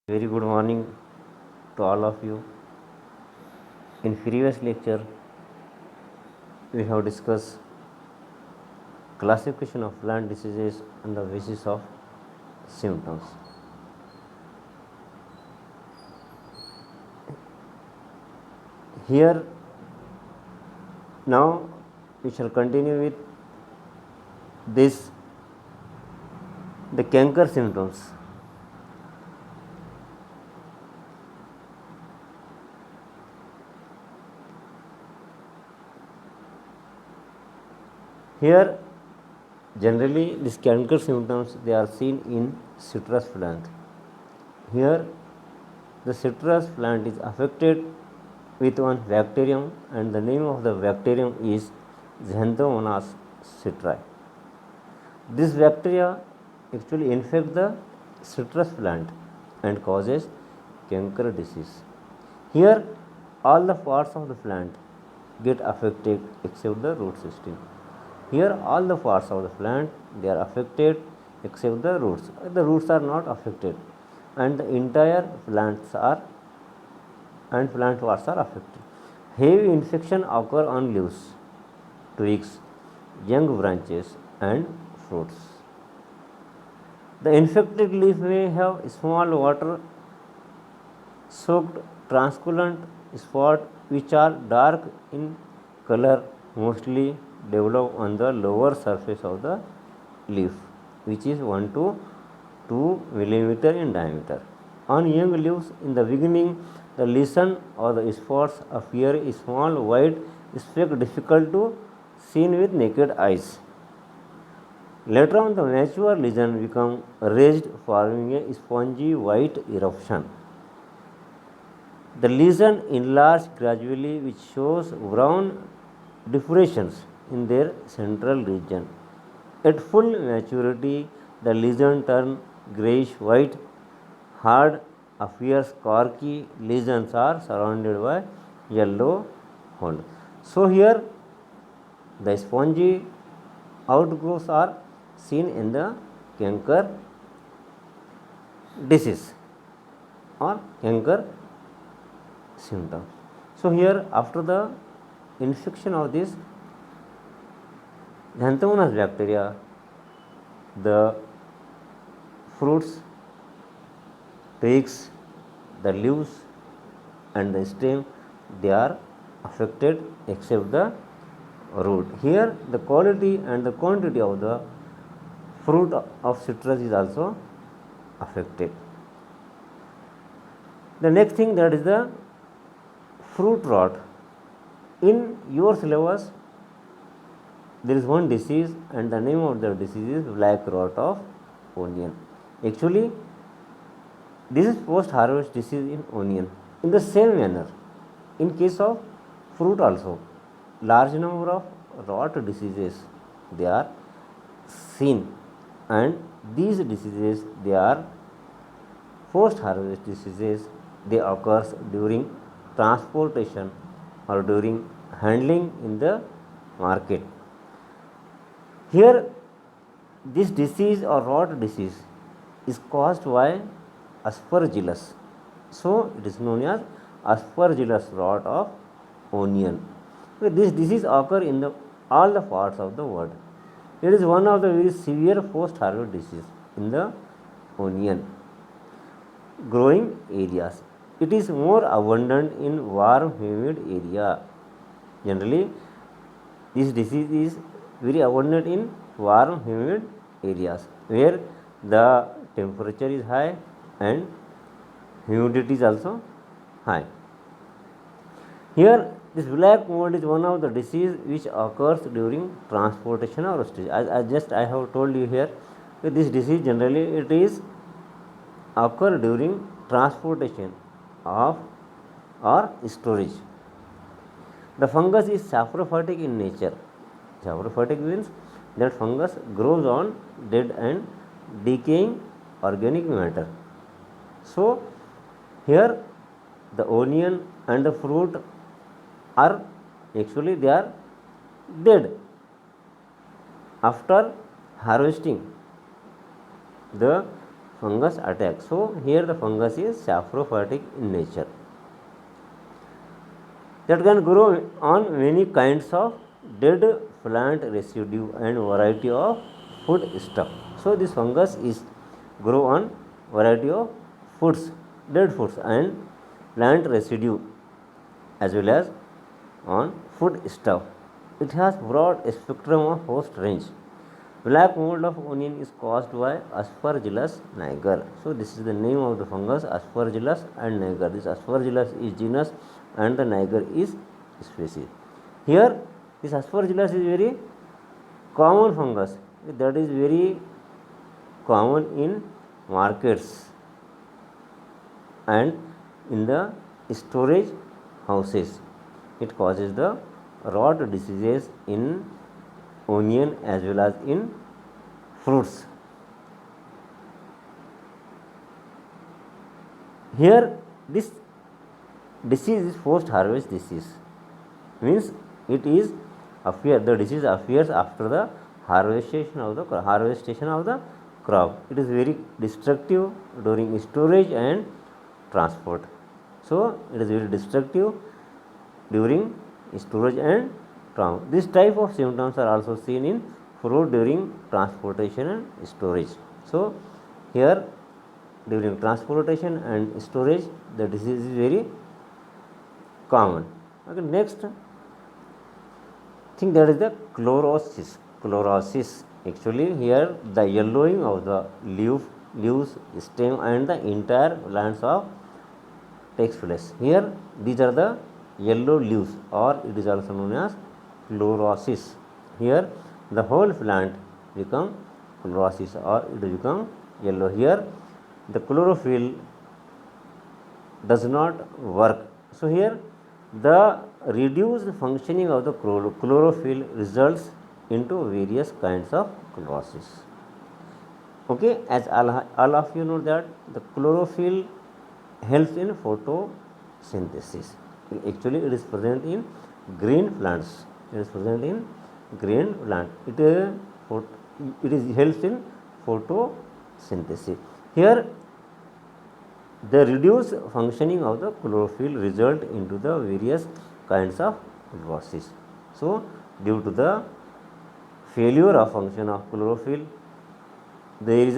Very good morning to all of you. In previous lecture, we have discussed classification of plant diseases on the basis of symptoms. Here, now we shall continue with this the canker symptoms. Here, generally, these canker symptoms they are seen in citrus plant. Here, the citrus plant is affected with one bacterium, and the name of the bacterium is Xanthomonas citri. This bacteria actually infect the citrus plant and causes canker disease. Here, all the parts of the plant get affected except the root system. Here, all the parts of the plant they are affected except the roots. The roots are not affected, and the entire plants are and plant parts are affected. Heavy infection occur on leaves, twigs, young branches, and fruits. The infected leaf may have small water soaked translucent spots which are dark in color, mostly develop on the lower surface of the leaf, which is 1 to 2 millimeter in diameter. On young leaves in the beginning, the lesion or the spots appear a small white speck difficult to seen with naked eyes. Later on, the mature lesion become raised, forming a spongy white eruption. The lesion enlarges gradually, which shows brown depressions in their central region. At full maturity, the lesion turns grayish white, hard, appears corky. Lesions are surrounded by yellow hole. So here, the spongy outgrowths are seen in the canker disease or canker symptom. So here, after the infection of this Xanthomonas bacteria, the fruits, twigs, the leaves, and the stem they are affected except the root. Here, the quality and the quantity of the fruit of citrus is also affected. The next thing, that is the fruit rot. In your syllabus, there is one disease, and the name of the disease is black rot of onion. Actually, this is post harvest disease in onion. In the same manner, in case of fruit also, large number of rot diseases they are seen, and these diseases they are post harvest diseases. They occurs during transportation or during handling in the market. Here, this disease or rot disease is caused by aspergillus. So, it is known as aspergillus rot of onion. This disease occur in all the parts of the world. It is one of the very severe post harvest disease in the onion growing areas. It is more abundant in warm, humid area. Generally, this disease is very abundant in warm, humid areas where the temperature is high and humidity is also high. Here, this black mold is one of the disease which occurs during transportation or storage. As I have told you here, this disease generally it is occur during transportation of or storage. The fungus is saprophytic in nature. Saprophytic means that fungus grows on dead and decaying organic matter. So, here the onion and the fruit are actually they are dead after harvesting. The fungus attack. So here the fungus is saprophytic in nature, that can grow on many kinds of dead plant residue and variety of food stuff. So this fungus is grow on variety of foods, dead foods and plant residue, as well as on food stuff. It has broad spectrum of host range. Black mold of onion is caused by Aspergillus niger. So this is the name of the fungus, Aspergillus and niger. This Aspergillus is genus and the niger is species. Here this Aspergillus is very common fungus, that is very common in markets and in the storage houses. It causes the rot diseases in onion as well as in fruits. Here this disease is post harvest disease, means it is the disease appears after the harvestation of the crop. It is very destructive during storage and transport. So it is very destructive during storage and transport. This type of symptoms are also seen in fruit during transportation and storage. So here during transportation and storage the disease is very common. Okay, next thing, that is the chlorosis. Chlorosis, actually here the yellowing of the leaves, stem and the entire plants of takes place. Here these are the yellow leaves, or it is also known as chlorosis. Here the whole plant become chlorosis, or it become yellow. Here the chlorophyll does not work. So here the reduced functioning of the chlorophyll results into various kinds of chlorosis. Okay, as all of you know that the chlorophyll helps in photosynthesis. Actually it is present in green plants. It is present in green plant. It is helps in photosynthesis. Here the reduced functioning of the chlorophyll result into the various kinds of chlorosis. So due to the failure of function of chlorophyll, there is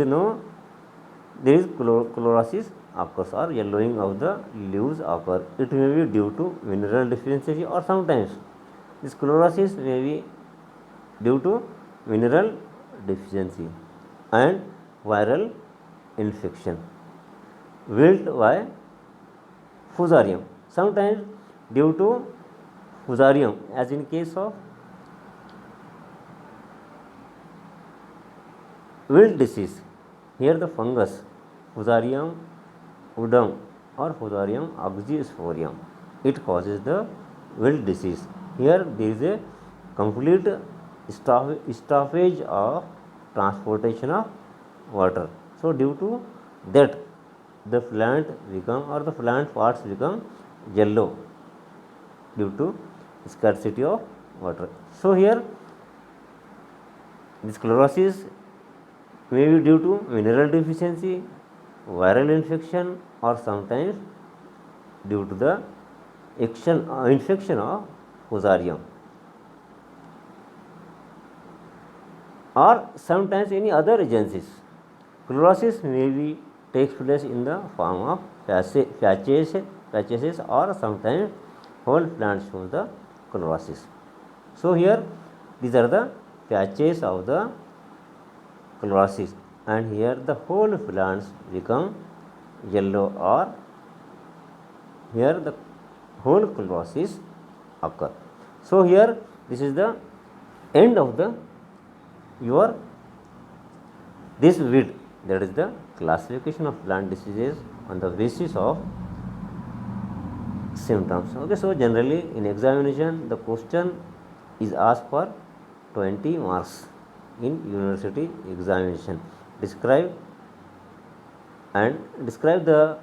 chlorosis occurs, or yellowing of the leaves occur. It may be due to mineral deficiency, or sometimes this chlorosis may be due to mineral deficiency and viral infection. Wilt by fusarium, sometimes due to fusarium, as in case of wilt disease. Here the fungus Fusarium udum or Fusarium oxysporium, it causes the wilt disease. Here there is a complete stoppage of transportation of water. So due to that the plant parts become yellow due to scarcity of water. So here this chlorosis may be due to mineral deficiency, viral infection, or sometimes due to the infection of Fusarium, or sometimes any other agencies. Chlorosis may be takes place in the form of patches, or sometimes whole plants show the chlorosis. So here these are the patches of the chlorosis, and here the whole plants become yellow, or here the whole chlorosis occur. So here this is the end of the this vid, that is the classification of plant diseases on the basis of symptoms. Okay, so generally in examination the question is asked for 20 marks in university examination. Describe the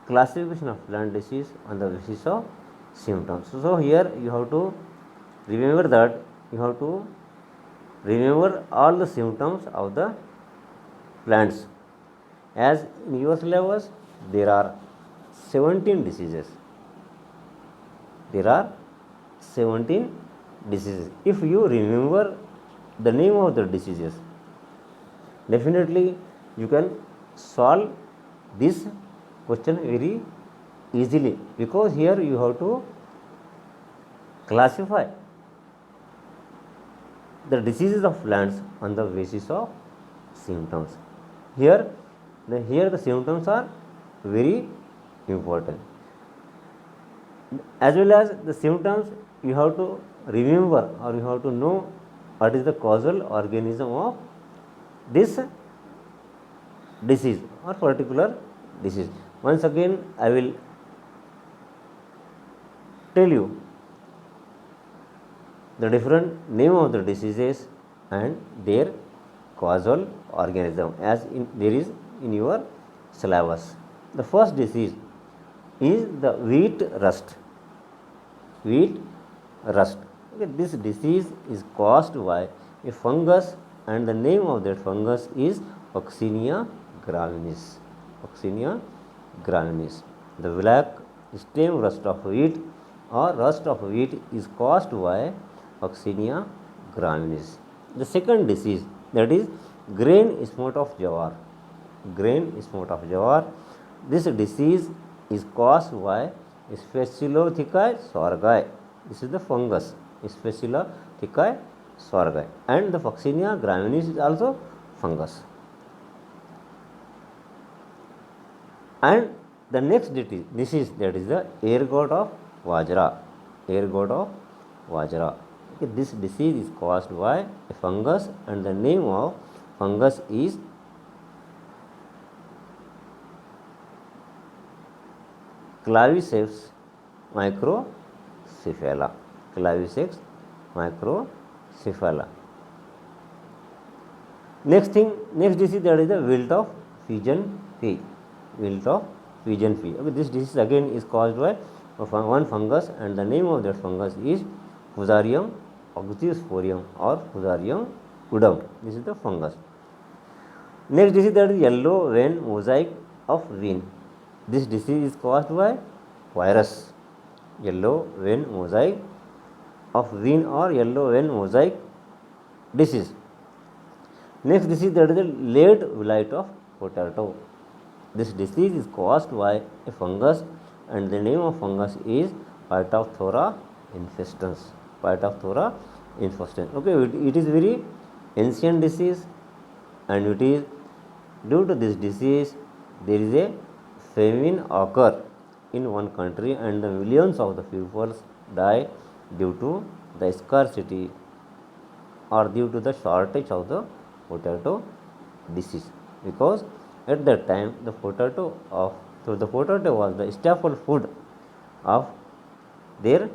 classification of plant disease on the basis of symptoms. So here you have to remember all the symptoms of the plants. As in your syllabus, there are 17 diseases. There are 17 diseases. If you remember the name of the diseases, definitely you can solve this question very easily, because here you have to classify the diseases of plants on the basis of symptoms. Here the symptoms are very important. As well as the symptoms, you have to remember, or you have to know what is the causal organism of this disease or particular disease. Once again, I will tell you the different name of the diseases and their causal organism, as there is in your syllabus. The first disease is the wheat rust. Wheat rust. Okay, this disease is caused by a fungus, and the name of that fungus is Vaccinia graminis. Vaccinia graminis. The black stem rust of wheat or rust of wheat is caused by Vaccinia graminis. The second disease, that is grain smut of jawar. Grain smut of jawar. This disease is caused by Sphaerotheca sorghum. This is the fungus, Sphaerotheca sorghum, and the Vaccinia graminis is also fungus. And the next disease, that is the ergot of Vajra. Ergot of Vajra. Okay, this disease is caused by a fungus, and the name of fungus is Claviceps microcephala. Claviceps microcephala. Next disease, that is the wilt of pigeon pea. Wilt of pigeon pea. Okay, this disease again is caused by one fungus, and the name of that fungus is Fusarium oxysporium or Fusarium udum. This is the fungus. Next disease, that is yellow vein mosaic of Wien. This disease is caused by virus, yellow vein mosaic of Wien or yellow vein mosaic disease. Next disease, that is the lead blight of potato. This disease is caused by a fungus, and the name of fungus is Phytophthora infestans. Phytophthora infestans. Okay, it is very ancient disease, and it is due to this disease there is a famine occur in one country, and the millions of the people die due to the scarcity or due to the shortage of the potato disease, because at that time the potato was the staple food of their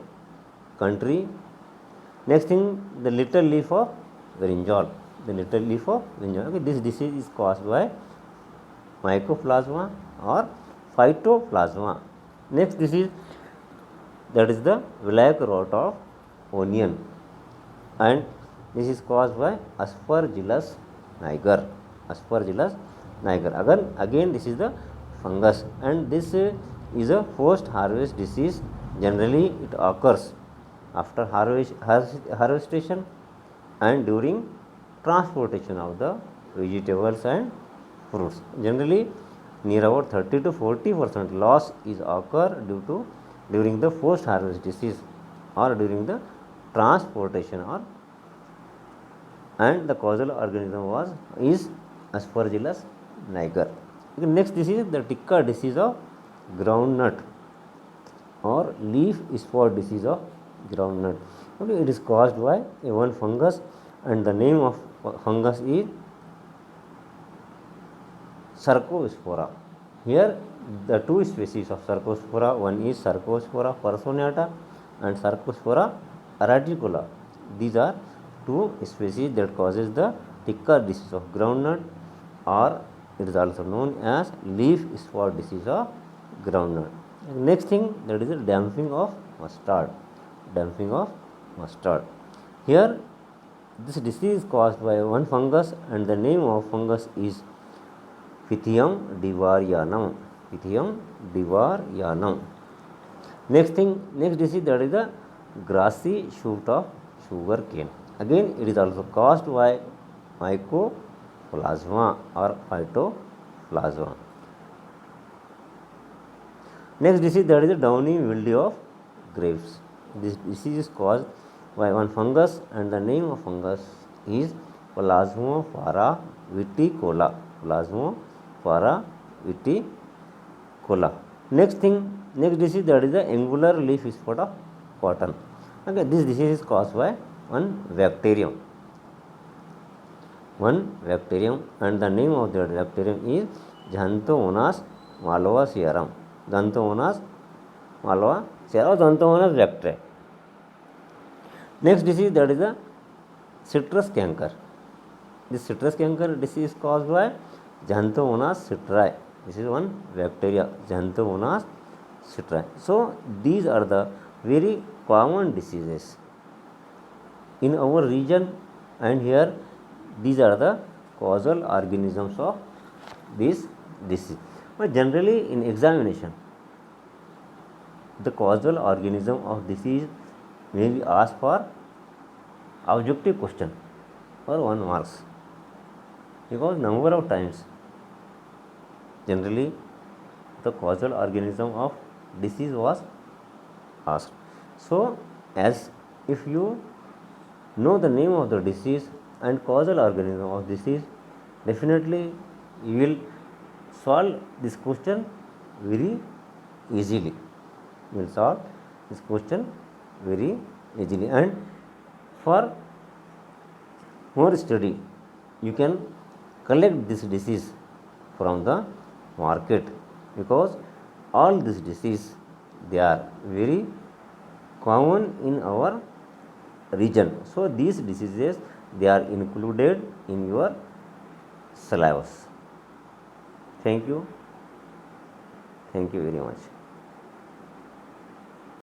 country. Next thing, the little leaf of brinjal. The little leaf of brinjal. Okay, this disease is caused by Mycoplasma or Phytoplasma. Next disease, that is the black rot of onion, and this is caused by Aspergillus niger. Aspergillus niger. Again this is the fungus, and this is a post harvest disease. Generally it occurs after harvestation and during transportation of the vegetables and fruits. Generally near about 30 to 40% loss is occur during the post harvest disease or during the transportation, and the causal organism is Aspergillus niger. Okay, next disease, the Ticca disease of groundnut or leaf spot disease of groundnut. Okay, it is caused by one fungus, and the name of fungus is Cercospora. Here the two species of Cercospora, one is Cercospora personata and Cercospora reticola. These are two species that causes the Ticca disease of groundnut, or it is also known as leaf spot disease of groundnut. Next thing, that is the damping of mustard. Damping of mustard. Here this disease is caused by one fungus, and the name of fungus is Pythium divarianum. Pythium divarianum. Next disease, that is the grassy shoot of sugar cane. Again, it is also caused by mycoplasma or phytoplasma. Next disease, that is the downy mildew of grapes. This disease is caused by one fungus, and the name of fungus is Plasmopara viticola. Plasmopara viticola. Next disease, that is the angular leaf spot of cotton. Okay, this disease is caused by one bacterium, and the name of that bacterium is Xanthomonas malvacearum. Xanthomonas malvacearum, Xanthomonas vector. Next disease, that is the citrus canker. This citrus canker disease is caused by Xanthomonas citri. This is one bacteria, Xanthomonas citri. So these are the very common diseases in our region, and here these are the causal organisms of this disease. But generally in examination, the causal organism of disease may be asked for objective question for 1 marks, because number of times generally the causal organism of disease was asked. So as if you know the name of the disease and causal organism of disease, definitely you will solve this question very easily. You will solve this question very easily, and for more study you can collect this disease from the market, because all this disease, they are very common in our region. So these diseases, they are included in your syllabus. Thank you very much.